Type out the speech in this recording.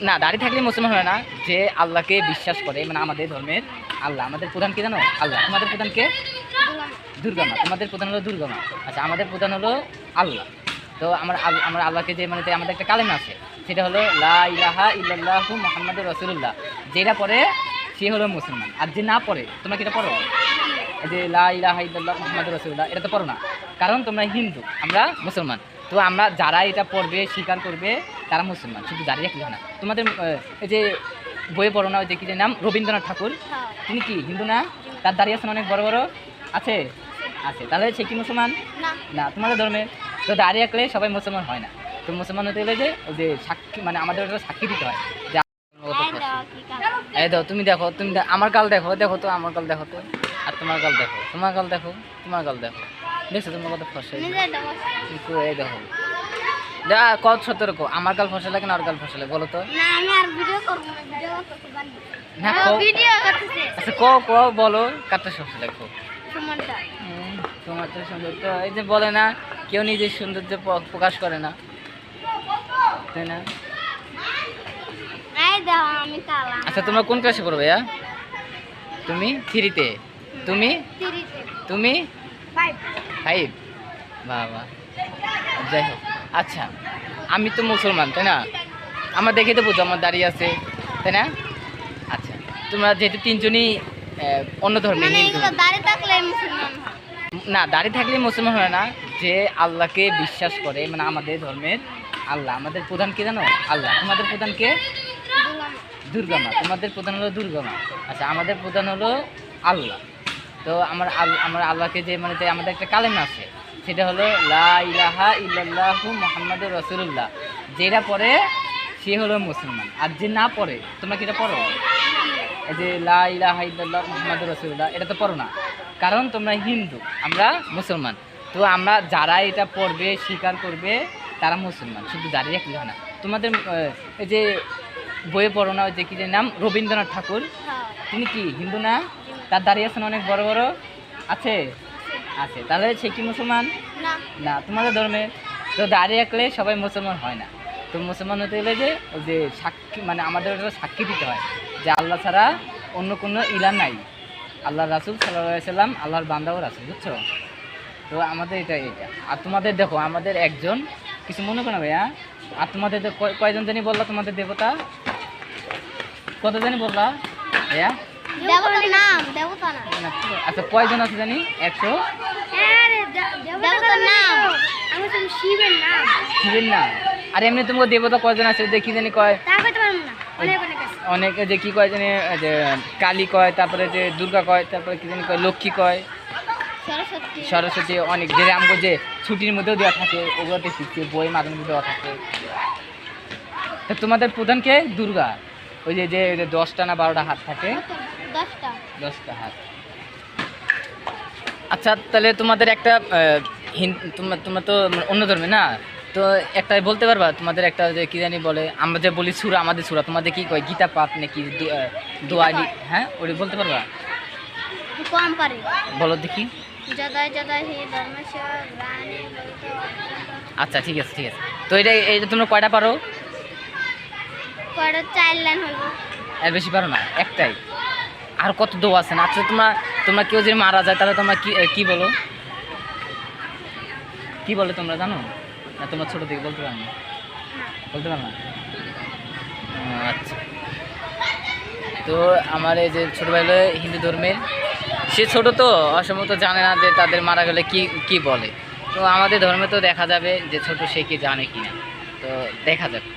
না, দাঁড়িয়ে থাকলে মুসলমান হয় না। যে আল্লাহকে বিশ্বাস করে, মানে আমাদের ধর্মের আল্লাহ। আমাদের প্রধান কে জানো? আল্লাহ। তোমাদের প্রধান কে? দুর্গা মা। তোমাদের প্রধান হলো দুর্গা মা। আচ্ছা, আমাদের প্রধান হলো আল্লাহ। তো আমরা আল্লাহকে যে মানে আমাদের একটা কালেমা আছে, সেটা হলো লা ইলাহা ইল্লাল্লাহু মুহাম্মাদুর রাসূলুল্লাহ। যেটা পড়ে সে হলো মুসলমান। আর যে না পড়ে, তোমরা কি এটা পড়ো? এই যে লা ইলাহা ইল্লাল্লাহু মুহাম্মাদুর রাসূলুল্লাহ, এটা তো পড়ো না, কারণ তোমরা হিন্দু, আমরা মুসলমান। তো আমরা যারা এটা পড়বে, স্বীকার করবে, তারা মুসলমান। শুধু দাঁড়িয়ে রাখলে হয় না। তোমাদের এই যে বইয়ে পড়ো না, ওই যে কি যে নাম, রবীন্দ্রনাথ ঠাকুর, তিনি কি হিন্দু না? তার দাঁড়িয়ে আছেন অনেক বড় বড়, আছে আছে। তাহলে সে কি মুসলমান না? তোমাদের ধর্মে তো দাঁড়িয়ে রাখলে সবাই মুসলমান হয় না। তো মুসলমান হতে গেলে যে ওই যে সাক্ষী, মানে আমাদের ওটা সাক্ষী দিতে হয় যে এই দেখো, তুমি দেখো, তুমি আমার গাল দেখো, দেখো তো আমার গাল দেখো তো, আর তোমার গাল দেখো, তোমার গাল দেখো, তোমার গাল দেখো, দেখছো তোমার কত ফসা? এই দেখো, কত সতর্ক, আমার গাল ফসা লাগে না আর গাল ফসা লাগে, বলো তো? না, আচ্ছা বলো কারটা ফসা লাগবে? তোমার তো সৌন্দর্য, এই যে বলে না, কেউ নিজের সৌন্দর্য প্রকাশ করে না, তাই না? আচ্ছা, তোমরা কোন ক্লাসে পড়ো ভাইয়া? তুমি 3-তে। তুমি 5? বাবা, যাই হোক। আচ্ছা, আমি তো মুসলমান, তাই না? আমার দেখে তো বুঝো আমার দাঁড়িয়ে আছে, তাই না? আচ্ছা, তোমরা যেহেতু তিনজনই অন্য ধর্মের, না, দাঁড়িয়ে থাকলে মুসলমান হয় না। যে আল্লাহকে বিশ্বাস করে, মানে আমাদের ধর্মের আল্লাহ। আমাদের প্রধান কে জানো? আল্লাহ। তোমাদের প্রধান কে? দুর্গা মা। তোমাদের প্রধান হলো দুর্গা মা। আচ্ছা, আমাদের প্রধান হলো আল্লাহ। তো আমার আল্লাহকে যে মানে আমাদের একটা কালেমা আছে, সেটা হলো লা ইলাহা ইল্লাল্লাহু মুহাম্মাদুর রাসূলুল্লাহ। যেটা পড়ে সে হলো মুসলমান। আর যে না পড়ে, তোমরা কি এটা পড়ো? এই যে লা ইলাহা ইল্লাল্লাহু মুহাম্মাদুর রাসূলুল্লাহ, এটা তো পড়ো না, কারণ তোমরা হিন্দু, আমরা মুসলমান। তো আমরা যারা এটা পড়বে, স্বীকার করবে, তারা মুসলমান। শুধু দাঁড়িয়ে রাখলে হয় না। তোমাদের এই যে বইয়ে পড়ো না, ওই যে কি যে নাম, রবীন্দ্রনাথ ঠাকুর, তিনি কি হিন্দু না? তার দাঁড়িয়ে আছেন অনেক বড় বড়, আছে আছে। তাহলে সে কি মুসলমান না? তোমাদের ধর্মে তো দাঁড়িয়ে রাখলে সবাই মুসলমান হয় না। তো মুসলমান হতে গেলে যে ওই যে সাক্ষী, মানে আমাদের ওটা সাক্ষী দিতে হয় যে আল্লাহ ছাড়া অন্য কোনো ইলাহ নাই। আল্লাহ রাসূল সাল্লাল্লাহু আলাইহি সাল্লাম আল্লাহর বান্দা ও রাসূল, বুঝছো? তো আমাদের এটা। আর তোমাদের দেখো, আমাদের একজন, কিছু মনে করো না ভাইয়া। আর তোমাদের কয়জন জানি বললা তোমাদের দেবতা? কত জানি বললা ভাইয়া? আচ্ছা, কয়জন আছে জানি? 100? শিবের নাম। আর এমনি তোমার দেবতা কয়জন আছে দেখি জানি? কয় অনেকে, যে কি কয় জানি, যে কালী কয়, তারপরে যে দুর্গা কয়, তারপরে কি জানি কয়, লক্ষ্মী কয়, সরস্বতী। অনেক যে আমাকে যে ছুটির মধ্যেও দেওয়া থাকে, ওগুলোতে শিখছে, বই মাঝে মধ্যে দেওয়া থাকে। তো তোমাদের প্রধানকে দুর্গা, ওই যে 10টা না 12টা হাত থাকে, 10টা হাত। আচ্ছা, তাহলে তোমাদের একটা তোমরা তো অন্য ধর্মে না, তো একটা বলতে পারবা তোমাদের একটা যে কি জানি বলে, আমরা যে বলি সূরা, আমাদের সূরা, তোমাদের কি কয়? গীতা পাঠ নাকি দোয়া? হ্যাঁ, ওটা বলতে পারবা? বলো দেখি। আচ্ছা, ঠিক আছে। তো এটা তোমরা কয়টা পারো? 4 লাইন হলো। এর বেশি পারো না? একটাই। আর কত দোয়া আছে না? আচ্ছা, তোমরা কেউ যদি মারা যায়, তাহলে তোমরা কি বলো? কি বলে তোমরা জানো না? তোমরা ছোট থেকে বলতে পারো না? না? আচ্ছা, তো আমার এই যে ছোট ভাই হলো হিন্দু ধর্মের, সে ছোট তো অসম্ভবত জানে না যে তাদের মারা গেলে কি বলে। তো আমাদের ধর্মে তো দেখা যাবে যে ছোট সে কি জানে কিনা, তো দেখা যাবে।